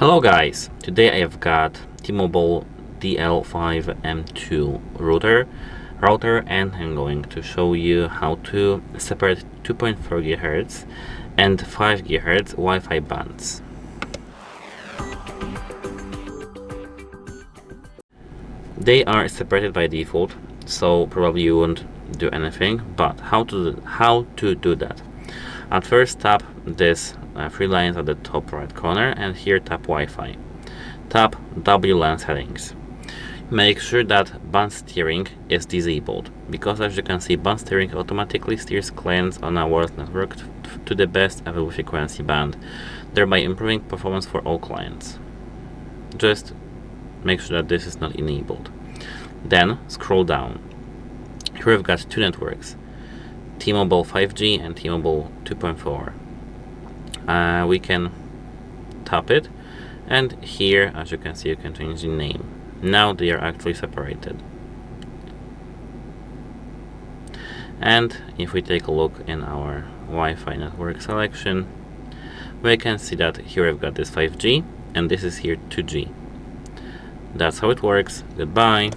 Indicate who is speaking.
Speaker 1: Hello guys, today I have got T Mobile DL5M2 router and I'm going to show you how to separate 2.4 GHz and 5 GHz Wi-Fi bands. They are separated by default, so probably you won't do anything, but how to do that? At first tap this 3 lines at the top right corner and here tap Wi-Fi. Tap WLAN settings. Make sure that band steering is disabled, because as you can see, band steering automatically steers clients on a wireless network to the best available frequency band, thereby improving performance for all clients. Just make sure that this is not enabled. Then scroll down. Here we've got two networks, T Mobile 5G and T Mobile 2.4. We can tap it, and here, as you can see, you can change the name. Now they are actually separated. And if we take a look in our Wi-Fi network selection, we can see that here we've got this 5G and this is here 2G. That's how it works. Goodbye.